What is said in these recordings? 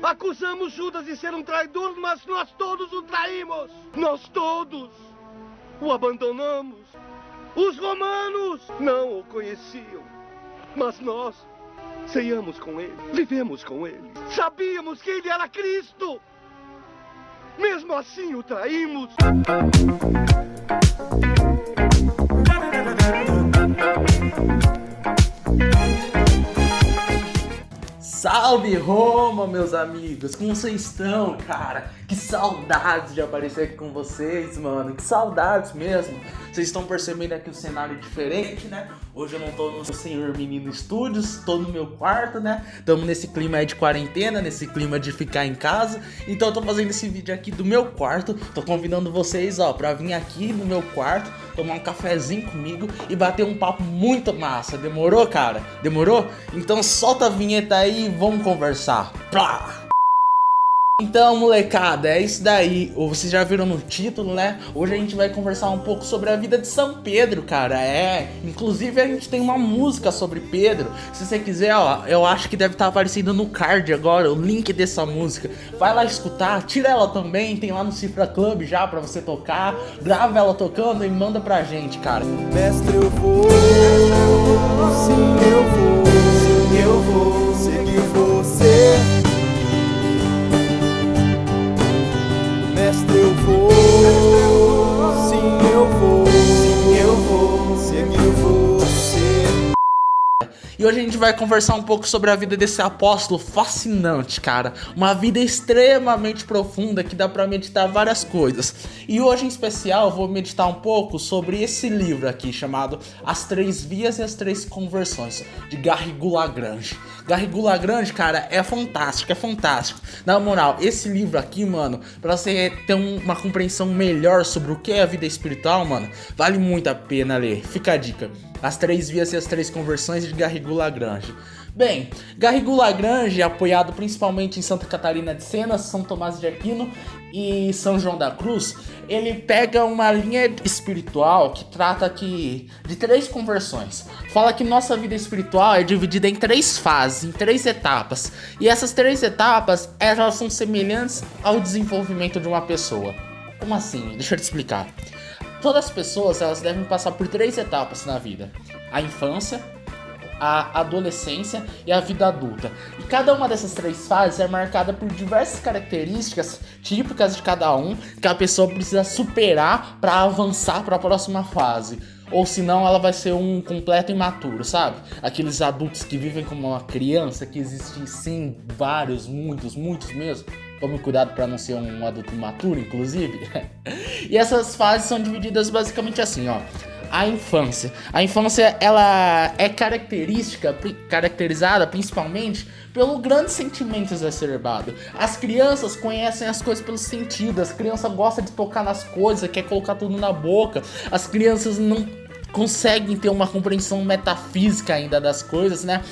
Acusamos Judas de ser um traidor, mas nós todos o traímos. Nós todos o abandonamos. Os romanos não o conheciam, mas nós ceiamos com ele, vivemos com ele. Sabíamos que ele era Cristo. Mesmo assim o traímos. Salve Roma, meus amigos! Como vocês estão, cara? Que saudades de aparecer aqui com vocês, mano. Que saudades mesmo. Vocês estão percebendo aqui o cenário diferente, né? Hoje eu não tô no Senhor Menino Studios, tô no meu quarto, né? Tamo nesse clima aí de quarentena, nesse clima de ficar em casa. Então eu tô fazendo esse vídeo aqui do meu quarto. Tô convidando vocês, ó, pra vir aqui no meu quarto, tomar um cafezinho comigo e bater um papo muito massa. Demorou, cara? Demorou? Então solta a vinheta aí e vamos conversar. Plá! Então, molecada, é isso daí. Vocês já viram no título, né? Hoje a gente vai conversar um pouco sobre a vida de São Pedro, cara. Inclusive a gente tem uma música sobre Pedro. Se você quiser, ó, eu acho que deve estar aparecendo no card agora o link dessa música. Vai lá escutar, tira ela também, tem lá no Cifra Club já pra você tocar. Grava ela tocando e manda pra gente, cara. Mestre, eu vou, sim, eu vou seguir você. Mestre, eu vou, sim, eu vou seguir você. E hoje a gente vai conversar um pouco sobre a vida desse apóstolo fascinante, cara. Uma vida extremamente profunda que dá pra meditar várias coisas. E hoje em especial eu vou meditar um pouco sobre esse livro aqui chamado As Três Vias e as Três Conversões, de Garrigou Lagrange. Garrigou Lagrange, cara, é fantástico, é fantástico. Na moral, esse livro aqui, mano, pra você ter uma compreensão melhor sobre o que é a vida espiritual, mano, vale muito a pena ler. Fica a dica. As Três Vias e as Três Conversões de Garrigou Lagrange. Bem, Garrigou Lagrange, apoiado principalmente em Santa Catarina de Sena, São Tomás de Aquino e São João da Cruz, ele pega uma linha espiritual que trata aqui de três conversões. Fala que nossa vida espiritual é dividida em três fases, em três etapas. E essas três etapas, elas são semelhantes ao desenvolvimento de uma pessoa. Como assim? Deixa eu te explicar. Todas as pessoas, elas devem passar por três etapas na vida: a infância, a adolescência e a vida adulta. E cada uma dessas três fases é marcada por diversas características típicas de cada um que a pessoa precisa superar para avançar para a próxima fase. Ou senão ela vai ser um completo imaturo, sabe? Aqueles adultos que vivem como uma criança, que existem sim vários, muitos mesmo. Tome cuidado para não ser um adulto imaturo, inclusive. E essas fases são divididas basicamente assim, ó. A infância. A infância, ela é caracterizada principalmente pelo grande sentimento exacerbado. As crianças conhecem as coisas pelo sentido. As crianças gostam de tocar nas coisas, quer colocar tudo na boca. As crianças não conseguem ter uma compreensão metafísica ainda das coisas, né?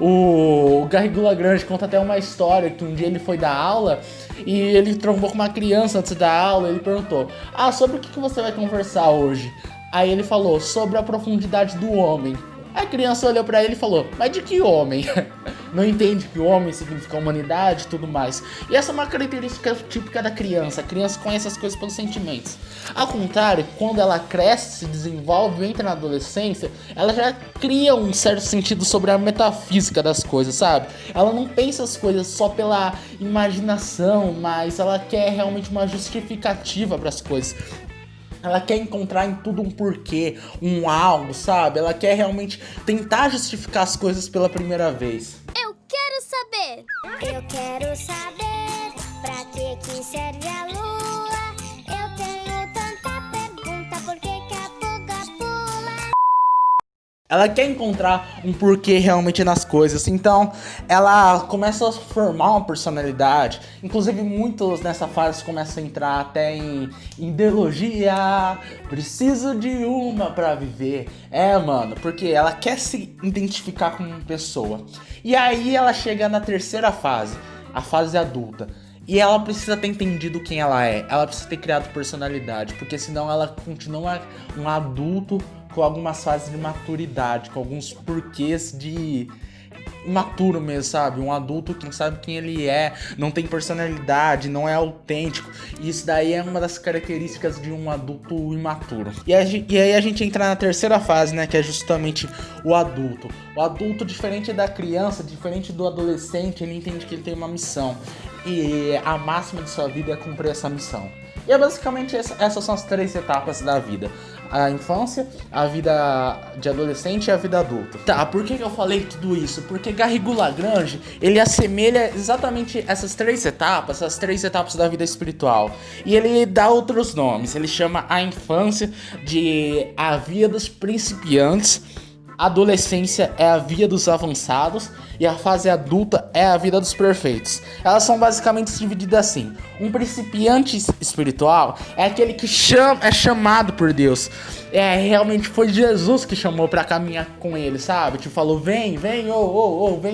O Garrigou Lagrange conta até uma história que um dia ele foi dar aula e ele trombou com uma criança antes da aula e ele perguntou: sobre o que você vai conversar hoje? Aí ele falou: sobre a profundidade do homem. A criança olhou pra ele e falou: mas de que homem? Não entende que o homem significa humanidade e tudo mais. E essa é uma característica típica da criança. A criança conhece as coisas pelos sentimentos. Ao contrário, quando ela cresce, se desenvolve, entra na adolescência, ela já cria um certo sentido sobre a metafísica das coisas, sabe? Ela não pensa as coisas só pela imaginação, mas ela quer realmente uma justificativa para as coisas. Ela quer encontrar em tudo um porquê, um algo, sabe? Ela quer realmente tentar justificar as coisas pela primeira vez. Eu quero saber! Eu quero saber pra que serve a lua. Eu tenho tanta pergunta, por que a fuga pula? Ela quer encontrar um porquê realmente nas coisas, então ela começa a formar uma personalidade. Inclusive muitos nessa fase começam a entrar até em ideologia, preciso de uma pra viver. Mano, porque ela quer se identificar como uma pessoa. E aí ela chega na terceira fase, a fase adulta. E ela precisa ter entendido quem ela é, ela precisa ter criado personalidade, porque senão ela continua um adulto com algumas fases de maturidade, com alguns porquês de imaturo mesmo, sabe? Um adulto que não sabe quem ele é, não tem personalidade, não é autêntico. E isso daí é uma das características de um adulto imaturo. E aí a gente entra na terceira fase, né? Que é justamente o adulto. O adulto, diferente da criança, diferente do adolescente, ele entende que ele tem uma missão. E a máxima de sua vida é cumprir essa missão. E é basicamente essas são as 3 etapas da vida. A infância, a vida de adolescente e a vida adulta. Tá, por que eu falei tudo isso? Porque Garrigou Lagrange, ele assemelha exatamente essas 3 etapas, as 3 etapas da vida espiritual. E ele dá outros nomes. Ele chama a infância de a via dos principiantes, a adolescência é a via dos avançados e a fase adulta é a vida dos perfeitos. Elas são basicamente divididas assim. Um principiante espiritual é aquele que é chamado por Deus. Realmente foi Jesus que chamou pra caminhar com ele, sabe? Te falou, vem, vem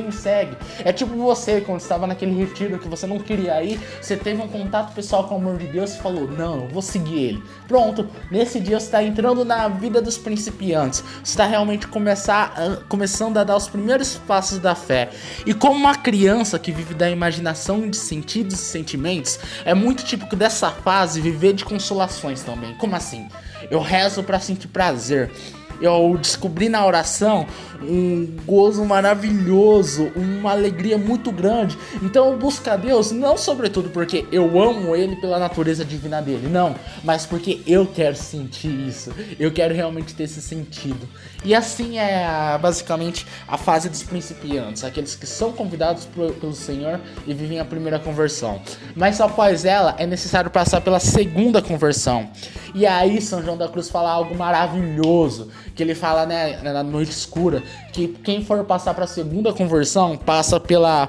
me segue. É tipo você, quando estava naquele retiro que você não queria ir, você teve um contato pessoal com o amor de Deus e falou, não, eu vou seguir ele. Pronto, nesse dia você está entrando na vida dos principiantes. Você está realmente começando a dar os primeiros passos da fé. E como uma criança que vive da imaginação de sentidos e sentimentos, é muito típico dessa fase viver de consolações também. Como assim? Eu rezo pra sentir prazer. Eu descobri na oração um gozo maravilhoso, uma alegria muito grande. Então eu busco a Deus não sobretudo porque eu amo Ele pela natureza divina dele, não, mas porque eu quero sentir isso. Eu quero realmente ter esse sentido. E assim é basicamente a fase dos principiantes, aqueles que são convidados pelo Senhor e vivem a primeira conversão. Mas após ela é necessário passar pela segunda conversão. E aí São João da Cruz fala algo maravilhoso, que ele fala, né, na noite escura, que quem for passar para a segunda conversão passa pela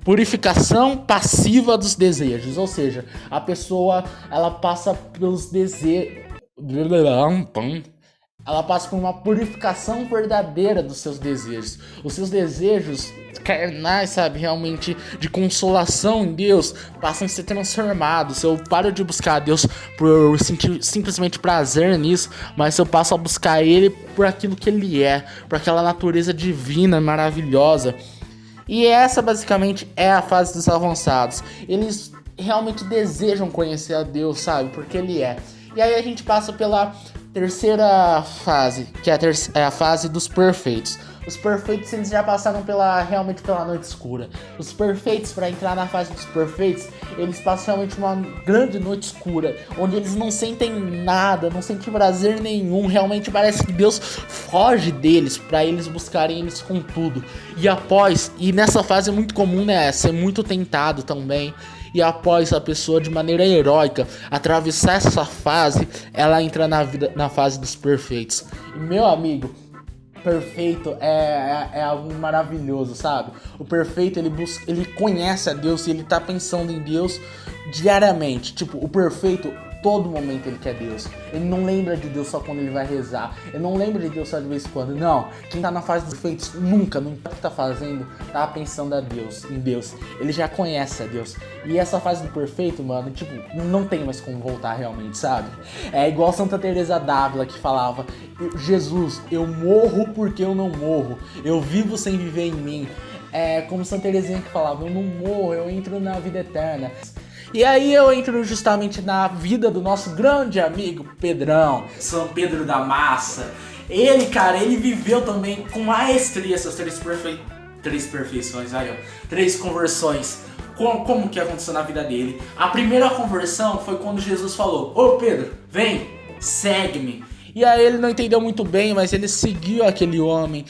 purificação passiva dos desejos, ou seja, a pessoa ela passa pelos desejos, ela passa por uma purificação verdadeira dos seus desejos. Os seus desejos carnais, sabe, realmente de consolação em Deus, passam a ser transformados. Eu paro de buscar a Deus por sentir simplesmente prazer nisso, mas eu passo a buscar Ele por aquilo que Ele é, por aquela natureza divina, maravilhosa. E essa basicamente é a fase dos avançados. Eles realmente desejam conhecer a Deus, sabe, porque Ele é. E aí a gente passa pela terceira fase, que é a fase dos perfeitos. Os perfeitos, eles já passaram realmente pela noite escura. Os perfeitos, para entrar na fase dos perfeitos, eles passam realmente uma grande noite escura, onde eles não sentem nada, não sentem prazer nenhum. Realmente parece que Deus foge deles, para eles buscarem eles com tudo. E nessa fase é muito comum, né, ser muito tentado também. E após a pessoa, de maneira heróica, atravessar essa fase, ela entra na fase dos perfeitos. E meu amigo, perfeito é algo maravilhoso, sabe? O perfeito, ele conhece a Deus e ele tá pensando em Deus diariamente. Tipo, o perfeito, todo momento ele quer Deus. Ele não lembra de Deus só quando ele vai rezar. Ele não lembra de Deus só de vez em quando. Não, quem tá na fase dos perfeitos nunca, não importa o que tá fazendo, tá pensando em Deus. Ele já conhece a Deus. E essa fase do perfeito, mano, tipo, não tem mais como voltar realmente, sabe? É igual Santa Teresa d'Ávila que falava: Jesus, eu morro porque eu não morro. Eu vivo sem viver em mim. É como Santa Teresinha que falava: eu não morro, eu entro na vida eterna. E aí eu entro justamente na vida do nosso grande amigo Pedrão, São Pedro da Massa. Ele, cara, ele viveu também com maestria essas 3 perfeições, aí, ó, 3 conversões. Como que aconteceu na vida dele? A primeira conversão foi quando Jesus falou: ô Pedro, vem, segue-me. E aí ele não entendeu muito bem, mas ele seguiu aquele homem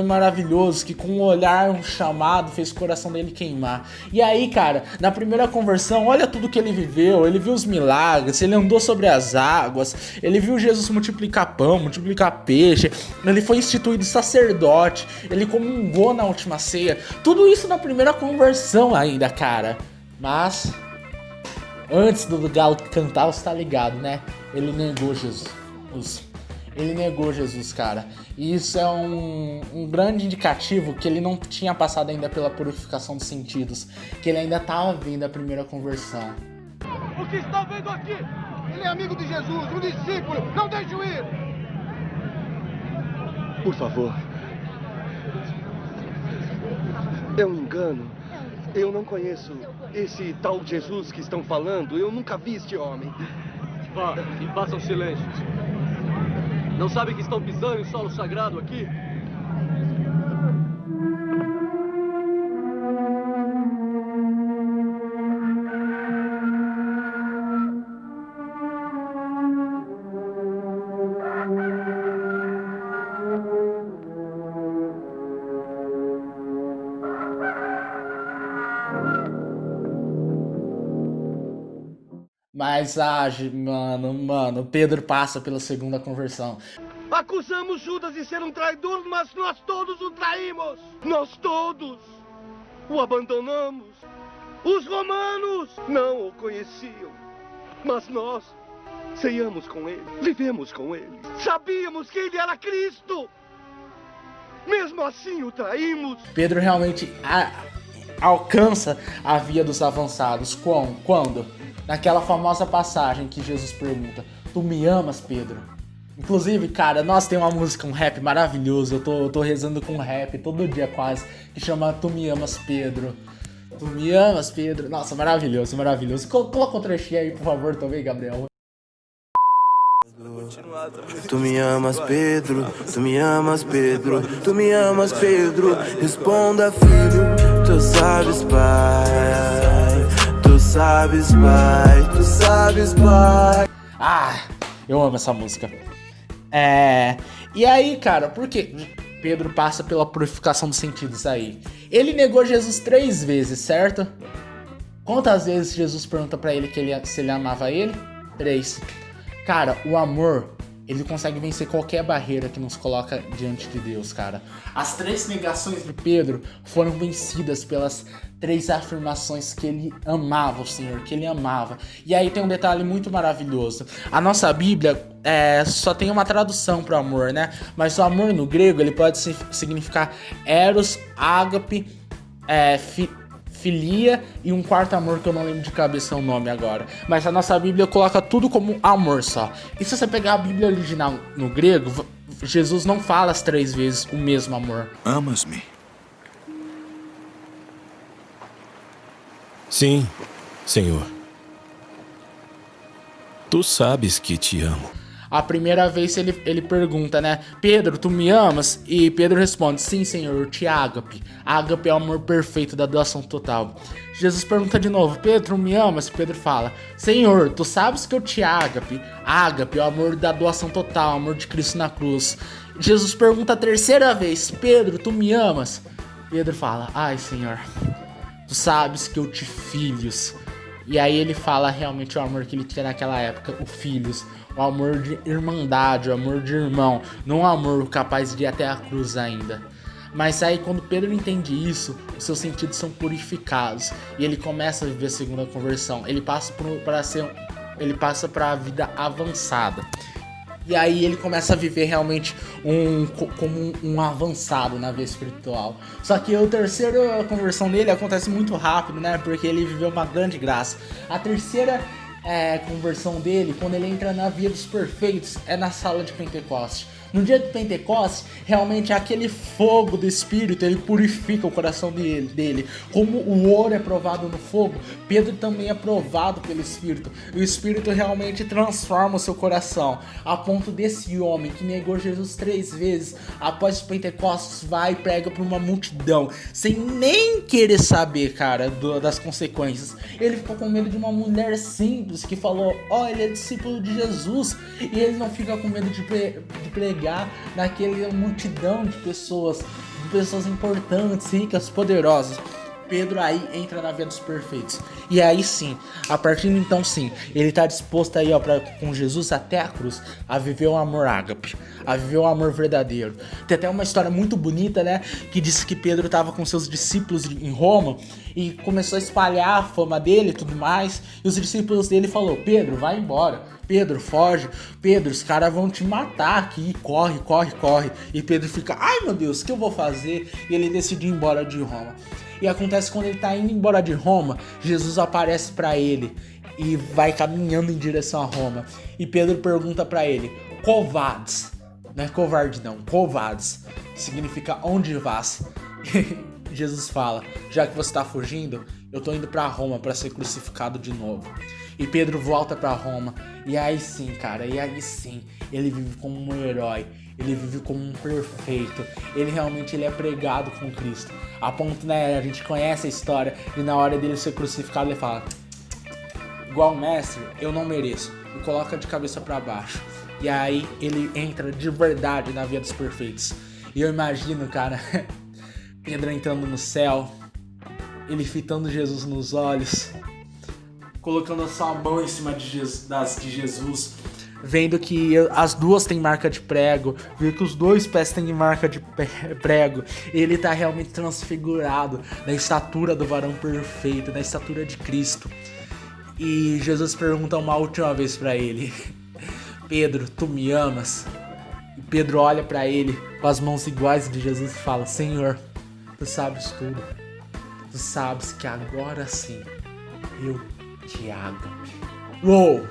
maravilhoso que com um olhar, um chamado, fez o coração dele queimar. E aí, cara, na primeira conversão, olha tudo que ele viveu. Ele viu os milagres, ele andou sobre as águas, ele viu Jesus multiplicar pão, multiplicar peixe, ele foi instituído sacerdote, ele comungou na última ceia. Tudo isso na primeira conversão ainda, cara. Mas antes do galo cantar, você tá ligado, né? Ele negou Jesus. Ele negou Jesus, cara. E isso é um grande indicativo que ele não tinha passado ainda pela purificação dos sentidos, que ele ainda estava vendo a primeira conversão. O que está vendo aqui? Ele é amigo de Jesus, um discípulo. Não deixe-o ir. Por favor. É um engano. Eu não conheço esse tal Jesus que estão falando. Eu nunca vi este homem. Vá e façam silêncio. Não sabem que estão pisando em solo sagrado aqui? Mas age, mano, Pedro passa pela segunda conversão. Acusamos Judas de ser um traidor, mas nós todos o traímos. Nós todos o abandonamos. Os romanos não o conheciam, mas nós ceiamos com ele, vivemos com ele. Sabíamos que ele era Cristo. Mesmo assim o traímos. Pedro realmente alcança a via dos avançados. Quando? Naquela famosa passagem que Jesus pergunta: tu me amas, Pedro? Inclusive, cara, nós tem uma música, um rap maravilhoso. Eu tô rezando com rap todo dia quase, que chama Tu Me Amas, Pedro. Tu me amas, Pedro. Nossa, maravilhoso, maravilhoso. Coloca um trechinho aí, por favor, também, Gabriel. Tu me amas, Pedro, tu me amas, Pedro, tu me amas, Pedro. Responda, filho, tu sabes, pai. Tu sabes, pai, tu sabes, pai. Ah, eu amo essa música. E aí, cara, por que Pedro passa pela purificação dos sentidos aí? Ele negou Jesus 3 vezes, certo? Quantas vezes Jesus pergunta pra ele se ele amava ele? 3. Cara, o amor, ele consegue vencer qualquer barreira que nos coloca diante de Deus, cara. As 3 negações de Pedro foram vencidas pelas 3 afirmações que ele amava o Senhor, que ele amava. E aí tem um detalhe muito maravilhoso. A nossa Bíblia só tem uma tradução para o amor, né? Mas o amor no grego, ele pode significar eros, ágape, filia e um quarto amor que eu não lembro de cabeça o nome agora. Mas a nossa Bíblia coloca tudo como amor só. E se você pegar a Bíblia original no grego, Jesus não fala as 3 vezes o mesmo amor. Amas-me? Sim, Senhor. Tu sabes que te amo. A primeira vez ele pergunta, né? Pedro, tu me amas? E Pedro responde: sim, Senhor, eu te ágape. Ágape é o amor perfeito da doação total. Jesus pergunta de novo: Pedro, tu me amas? Pedro fala: Senhor, tu sabes que eu te ágape. Ágape é o amor da doação total, o amor de Cristo na cruz. Jesus pergunta a terceira vez: Pedro, tu me amas? Pedro fala: ai, Senhor, tu sabes que eu te filhos. E aí ele fala realmente o amor que ele tinha naquela época, o filhos, o amor de irmandade, o amor de irmão, não o amor capaz de ir até a cruz ainda. Mas aí quando Pedro entende isso, os seus sentidos são purificados e ele começa a viver a segunda conversão. Ele passa para a vida avançada. E aí ele começa a viver realmente como um avançado na vida espiritual. Só que a terceira conversão dele acontece muito rápido, né? Porque ele viveu uma grande graça. A terceira conversão dele, quando ele entra na via dos perfeitos, é na sala de Pentecostes. No dia de Pentecostes, realmente aquele fogo do Espírito, ele purifica o coração dele. Como o ouro é provado no fogo, Pedro também é provado pelo Espírito. E o Espírito realmente transforma o seu coração, a ponto desse homem que negou Jesus 3 vezes, após Pentecostes, vai e prega para uma multidão, sem nem querer saber, cara, das consequências. Ele ficou com medo de uma mulher simples que falou: ele é discípulo de Jesus, e ele não fica com medo de pregar naquela multidão de pessoas importantes, ricas, poderosas. Pedro aí entra na via dos perfeitos. E aí sim, a partir de então sim, ele tá disposto aí, com Jesus até a cruz, a viver o amor ágape, a viver o amor verdadeiro. Tem até uma história muito bonita, né, que diz que Pedro tava com seus discípulos em Roma e começou a espalhar a fama dele e tudo mais, e os discípulos dele falaram: Pedro, vai embora, Pedro, foge, Pedro, os caras vão te matar aqui, corre. E Pedro fica: ai meu Deus, o que eu vou fazer? E ele decide ir embora de Roma. E acontece quando ele tá indo embora de Roma, Jesus aparece pra ele e vai caminhando em direção a Roma. E Pedro pergunta pra ele: covardes, não é covarde não, covardes, significa onde vás? Jesus fala: já que você tá fugindo, eu tô indo pra Roma pra ser crucificado de novo. E Pedro volta pra Roma. E aí sim, cara, e aí sim, ele vive como um herói. Ele vive como um perfeito. Ele realmente é pregado com Cristo. A ponto, né, a gente conhece a história. E na hora dele ser crucificado, ele fala: igual mestre, eu não mereço. E coloca de cabeça pra baixo. E aí ele entra de verdade na via dos perfeitos. E eu imagino, cara, Pedro entrando no céu, ele fitando Jesus nos olhos, colocando a sua mão em cima das de Jesus, vendo que as duas têm marca de prego, vendo que os dois pés têm marca de prego. Ele tá realmente transfigurado na estatura do varão perfeito, na estatura de Cristo. E Jesus pergunta uma última vez pra ele: Pedro, tu me amas? E Pedro olha pra ele com as mãos iguais de Jesus e fala: Senhor, tu sabes tudo. Tu sabes que agora sim eu te amo. Uou!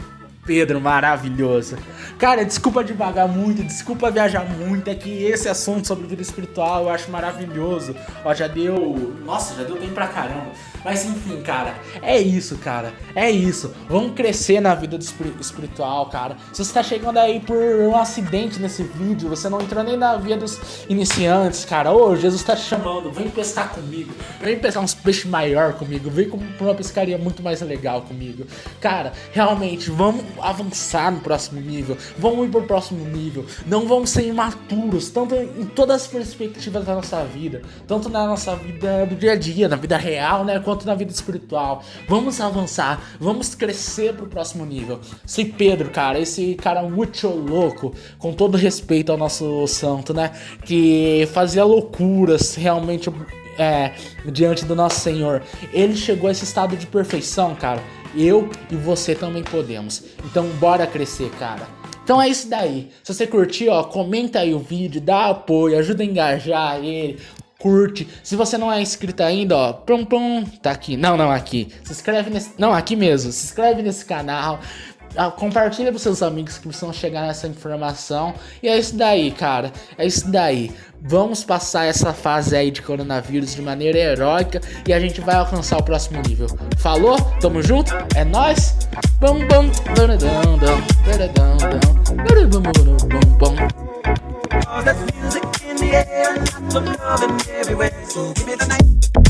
Pedro, maravilhoso. Cara, desculpa devagar muito, desculpa viajar muito. É que esse assunto sobre vida espiritual eu acho maravilhoso. Ó, já deu... Nossa, já deu tempo pra caramba. Mas enfim, cara, é isso, cara. É isso. Vamos crescer na vida espiritual, cara. Se você tá chegando aí por um acidente nesse vídeo, você não entrou nem na via dos iniciantes, cara. Ô, Jesus tá te chamando. Vem pescar comigo. Vem pescar uns peixes maior comigo. Vem pra uma pescaria muito mais legal comigo. Cara, realmente, vamos avançar no próximo nível. Vamos ir pro próximo nível. Não vamos ser imaturos, tanto em todas as perspectivas da nossa vida, tanto na nossa vida do dia a dia, na vida real, né, quanto na vida espiritual. Vamos avançar, vamos crescer pro próximo nível. Se Pedro, cara, esse cara muito louco, com todo respeito ao nosso santo, né, que fazia loucuras realmente diante do nosso Senhor, ele chegou a esse estado de perfeição, cara. Eu e você também podemos. Então bora crescer, cara. Então é isso daí. Se você curtiu, ó, comenta aí o vídeo, dá apoio, ajuda a engajar ele, curte. Se você não é inscrito ainda, ó, tá aqui. Não, aqui. Se inscreve nesse... Não, aqui mesmo. Se inscreve nesse canal. Compartilha para seus amigos que precisam chegar nessa informação. E é isso daí, cara. É isso daí. Vamos passar essa fase aí de coronavírus de maneira heróica e a gente vai alcançar o próximo nível. Falou? Tamo junto? É nóis? There's music in the air, lots of loving everywhere. So give me the night.